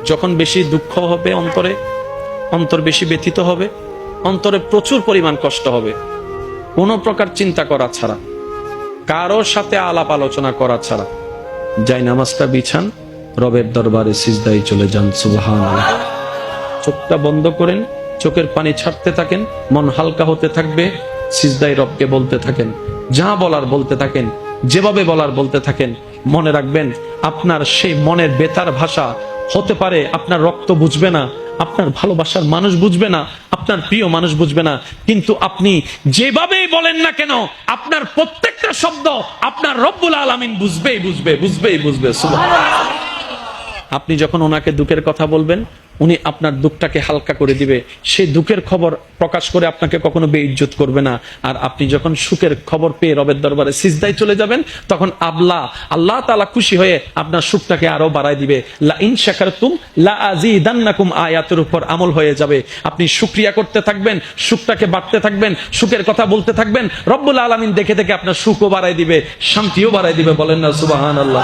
যখন বেশি দুঃখ হবে অন্তরে, অন্তর বেশি ব্যথিত হবে, অন্তরে প্রচুর পরিমাণ কষ্ট হবে, কোনো প্রকার চিন্তা করা ছাড়া, কারোর সাথে আলাপ আলোচনা করা ছাড়া যাই নামাজটা বিছান, রবের দরবারে সিজদায় চলে যান। সুবহানাল্লাহ। চোখটা বন্ধ করেন, চোখের পানি ছাড়তে থাকেন, মন হালকা হতে থাকবে, সিজদায় রবকে বলতে থাকেন, যা বলার বলতে থাকেন, যেভাবে বলার বলতে থাকেন। মনে রাখবেন, আপনার সেই মনের বেতার ভাষা হতে পারে আপনার রক্ত বুঝবে না, আপনার ভালোবাসার মানুষ বুঝবে না, আপনার প্রিয় মানুষ বুঝবে না, কিন্তু আপনি যেভাবেই বলেন না কেন, আপনার প্রত্যেকটা শব্দ আপনার রব্বুল আলামিন বুঝবেই বুঝবে। সুবহানাল্লাহ। আপনি যখন ওনাকে দুঃখের কথা বলবেন, উনি আপনার দুঃখটাকে হালকা করে দিবে, সেই দুঃখের খবর প্রকাশ করে আপনাকে কখনো বেইজ্জত করবে না। আর আপনি যখন সুখের খবর পেয়ে রবের দরবারে সিজদায় চলে যাবেন, তখন আল্লাহ তাআলা খুশি হয়ে আপনার সুখটাকে আরো বাড়ায় দিবে। লা ইন শাকারতুম লা আযীদান্নাকুম আয়াতের উপর আমল হয়ে যাবে। আপনি শুকরিয়া করতে থাকবেন, সুখটাকে বাড়তে থাকবেন, সুখের কথা বলতে থাকবেন, রব্বুল আলামিন দেখে দেখে আপনার সুখও বাড়ায় দিবে, শান্তিও বাড়ায় দিবে। বলেন না সুবহানাল্লাহ।